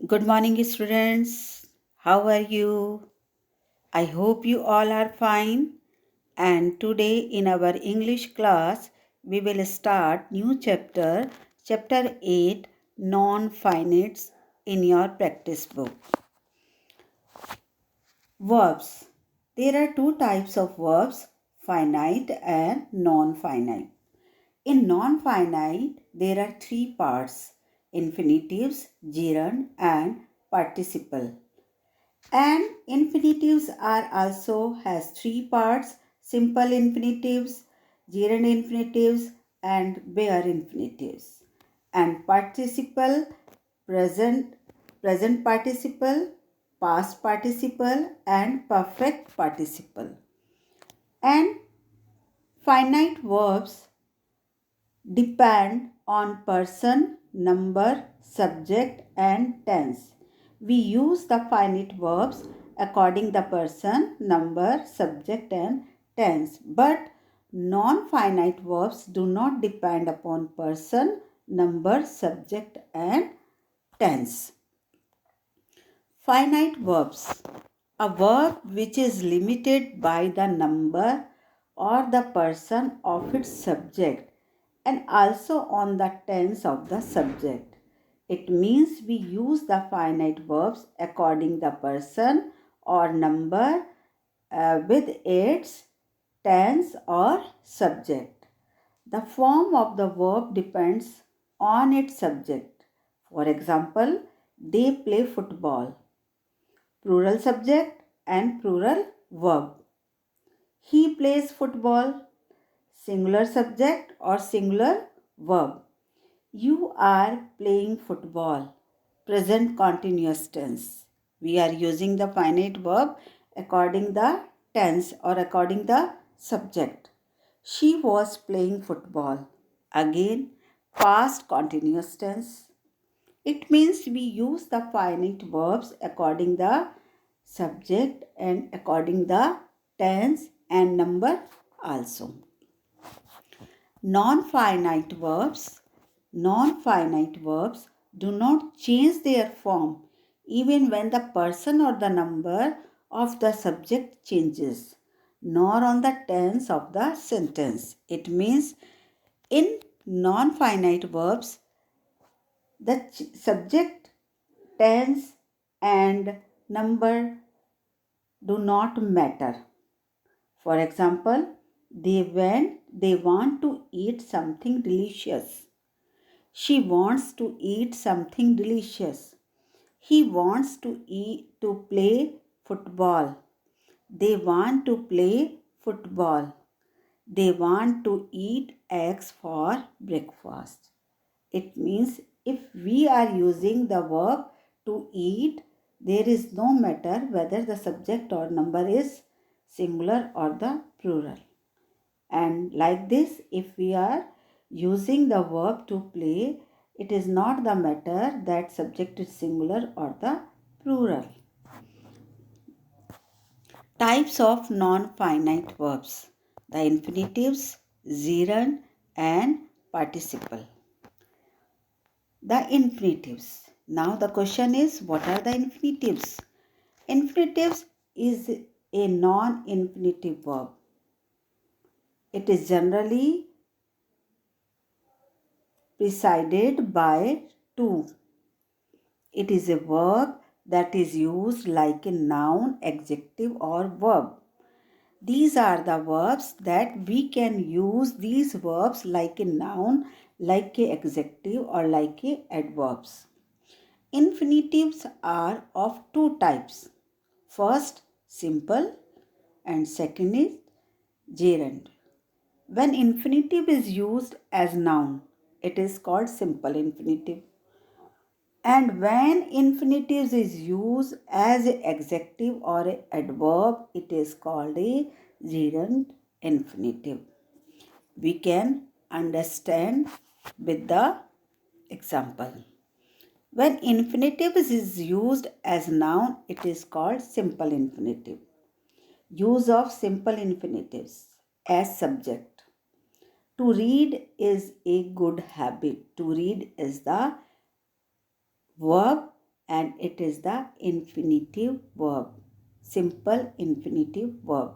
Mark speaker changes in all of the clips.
Speaker 1: Good morning, students. How are you? I hope you all are fine. And today in our English class, we will start new chapter, chapter 8, Non-Finites in your practice book. Verbs. There are two types of verbs, finite and non-finite. In non-finite, there are three parts, infinitives, gerund and participle. And infinitives are also has three parts, simple infinitives, gerund infinitives and bare infinitives. And participle, present, present participle, past participle and perfect participle. And finite verbs depend on person, number, subject and tense. We use the finite verbs according the person, number, subject and tense. But non-finite verbs do not depend upon person, number, subject and tense. Finite verbs. A verb which is limited by the number or the person of its subject and also on the tense of the subject. It means we use the finite verbs according the person or number with its tense or subject. The form of the verb depends on its subject. For example, they play football. Plural subject and plural verb. He plays football. Singular subject or singular verb. You are playing football. Present continuous tense. We are using the finite verb according the tense or according the subject. She was playing football. Again, past continuous tense. It means we use the finite verbs according the subject and according the tense and number also. Non-finite verbs do not change their form even when the person or the number of the subject changes, nor on the tense of the sentence. It means in non-finite verbs, the subject, tense and number do not matter. For example, they want to eat something delicious. She wants to eat something delicious. He wants to play football. They want to play football. They want to eat eggs for breakfast. It means if we are using the verb to eat, there is no matter whether the subject or number is singular or the plural. And like this, if we are using the verb to play, it is not the matter that subject is singular or the plural. Types of non-finite verbs. The infinitives, gerund and participle. The infinitives. Now the question is, what are the infinitives? Infinitives is a non-infinitive verb. It is generally preceded by to. It is a verb that is used like a noun, adjective or verb. These are the verbs that we can use these verbs like a noun, like a adjective or like a adverbs. Infinitives are of two types. First, simple and second is gerund. When infinitive is used as noun, it is called simple infinitive. And when infinitives is used as an adjective or an adverb, it is called a gerund infinitive. We can understand with the example. When infinitive is used as noun, it is called simple infinitive. Use of simple infinitives as subject. To read is a good habit. To read is the verb and it is the infinitive verb, simple infinitive verb.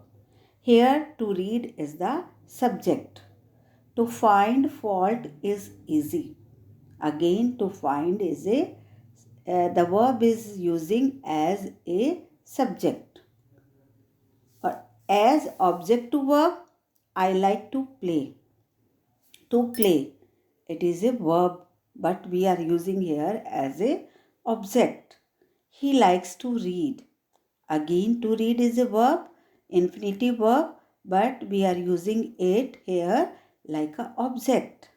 Speaker 1: Here to read is the subject. To find fault is easy. Again, to find is the verb is using as a subject. Or as object to verb, I like to play. To play, it is a verb, but we are using here as a object. He likes to read. Again, to read is a verb, infinitive verb, but we are using it here like a object.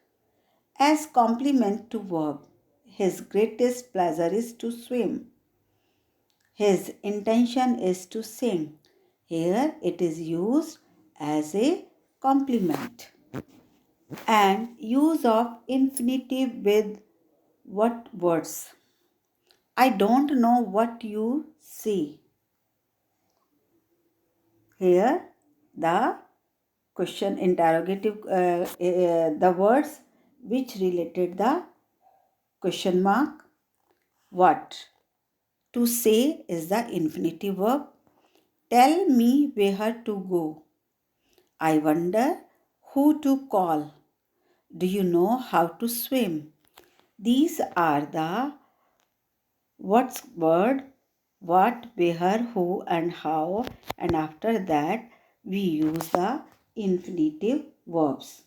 Speaker 1: As complement to verb, his greatest pleasure is to swim. His intention is to sing. Here it is used as a complement. And use of infinitive with what words? I don't know what you see. Here the question interrogative, the words which related the question mark. What? To say is the infinitive verb. Tell me where to go. I wonder who to call. Do you know how to swim? These are the what's word, what, where, who, and how, and after that we use the infinitive verbs.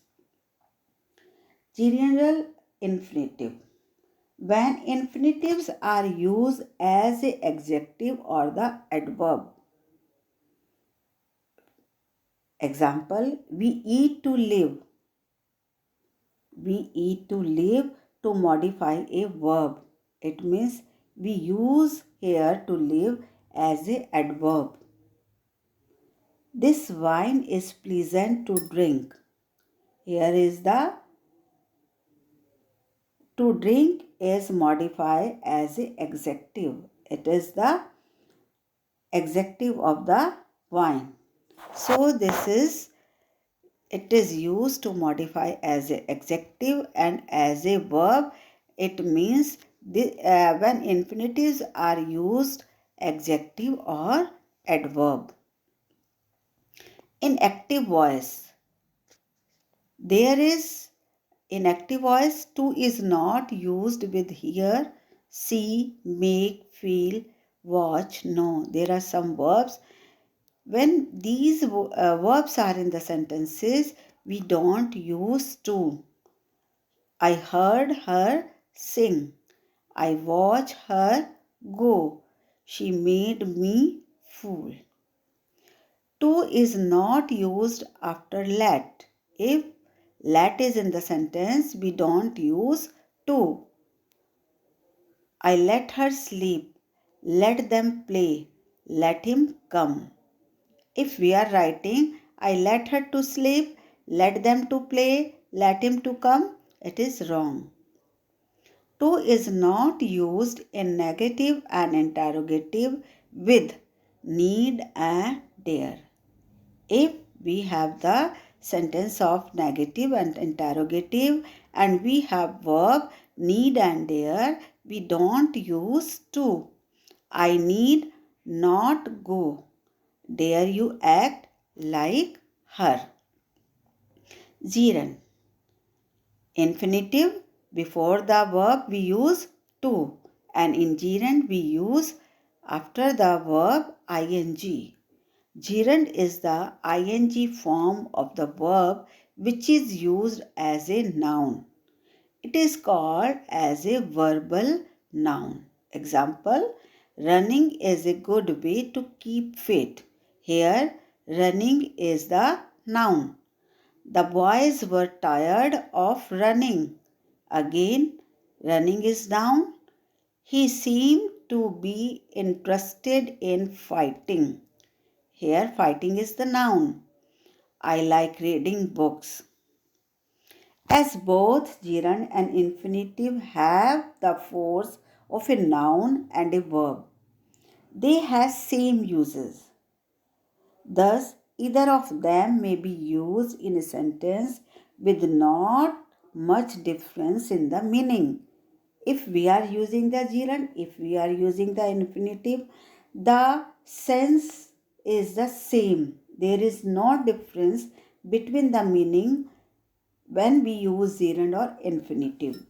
Speaker 1: Gerundial infinitive. When infinitives are used as an adjective or the adverb. Example, we eat to live. We eat to live to modify a verb. It means we use here to live as a adverb. This wine is pleasant to drink. Here is the to drink is modified as a adjective. It is the adjective of the wine. So it is used to modify as an adjective and as a verb. It means when infinitives are used adjective or adverb. In active voice, there is in active voice to is not used with hear, see, make, feel, watch. No, there are some verbs. When these verbs are in the sentences, we don't use to. I heard her sing. I watched her go. She made me fool. To is not used after let. If let is in the sentence, we don't use to. I let her sleep. Let them play. Let him come. If we are writing, I let her to sleep, let them to play, let him to come, it is wrong. To is not used in negative and interrogative with need and dare. If we have the sentence of negative and interrogative and we have verb need and dare, we don't use to. I need not go. Dare you act like her. Gerund. Infinitive. Before the verb we use to, and in gerund we use after the verb ing. Gerund is the ing form of the verb which is used as a noun. It is called as a verbal noun. Example, running is a good way to keep fit. Here, running is the noun. The boys were tired of running. Again, running is noun. He seemed to be interested in fighting. Here, fighting is the noun. I like reading books. As both gerund and infinitive have the force of a noun and a verb, they have same uses. Thus, either of them may be used in a sentence with not much difference in the meaning. If we are using the gerund, if we are using the infinitive, the sense is the same. There is no difference between the meaning when we use gerund or infinitive.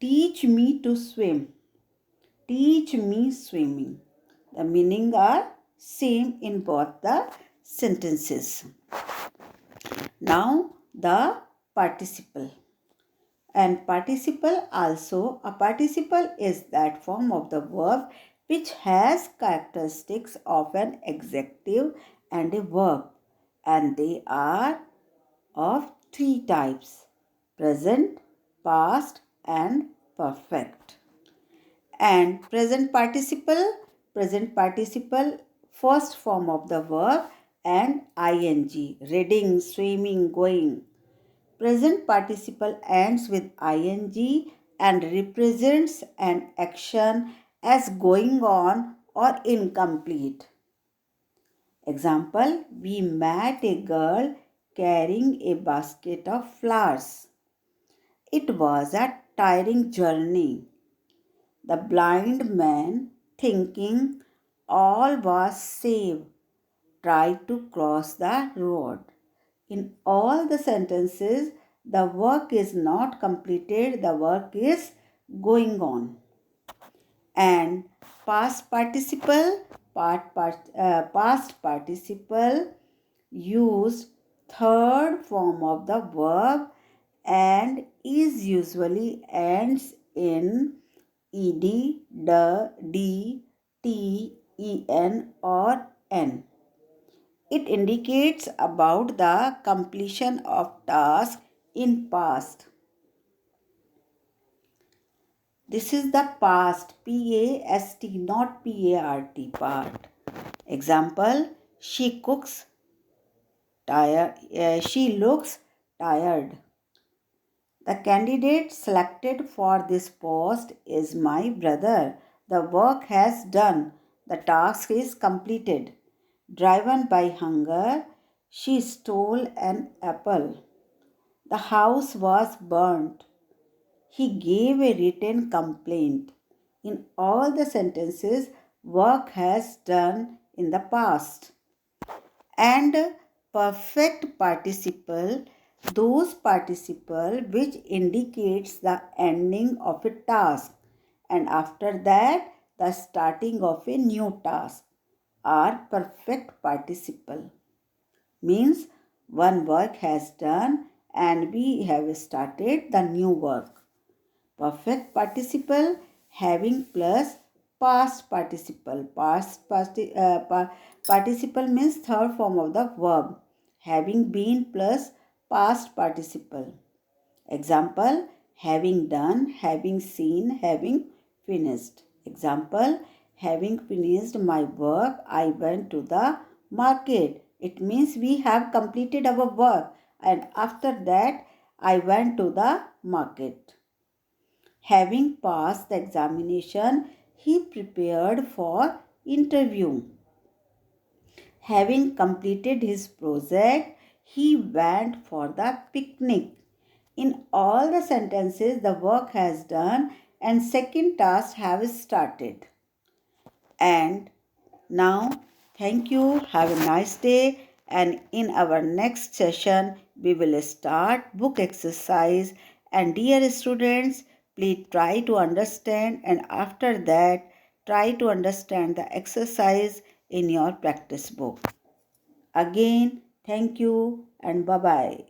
Speaker 1: Teach me to swim. Teach me swimming. The meaning are same in both the sentences. Now the participle. And participle also, a participle is that form of the verb which has characteristics of an adjective and a verb, and they are of three types: present, past and perfect. And present participle, first form of the verb, and ing, reading, swimming, going. Present participle ends with ing and represents an action as going on or incomplete. Example, we met a girl carrying a basket of flowers. It was a tiring journey. The blind man, thinking all was safe, tried to cross the road. In all the sentences, the work is not completed, the work is going on. And past participle, past participle used third form of the verb and is usually ends in ed, d, t, en or n. It indicates about the completion of task in past. This is the past, P-A-S-T, not P-A-R-T part. Example, she looks tired. The candidate selected for this post is my brother. The work has done. The task is completed. Driven by hunger, she stole an apple. The house was burnt. He gave a written complaint. In all the sentences, work has done in the past. And perfect participle, those participle which indicates the ending of a task and after that the starting of a new task are perfect participle. Means one work has done and we have started the new work. Perfect participle having plus past participle. Participle means third form of the verb. Having been plus past participle. Example, having done, having seen, having finished. Example, having finished my work, I went to the market. It means we have completed our work and after that I went to the market. Having passed the examination, he prepared for interview. Having completed his project, he went for the picnic. In all the sentences, the work has done and second task have started. And now, thank you. Have a nice day. And in our next session, we will start book exercise. And dear students, please try to understand and after that, try to understand the exercise in your practice book. Again, thank you and bye-bye.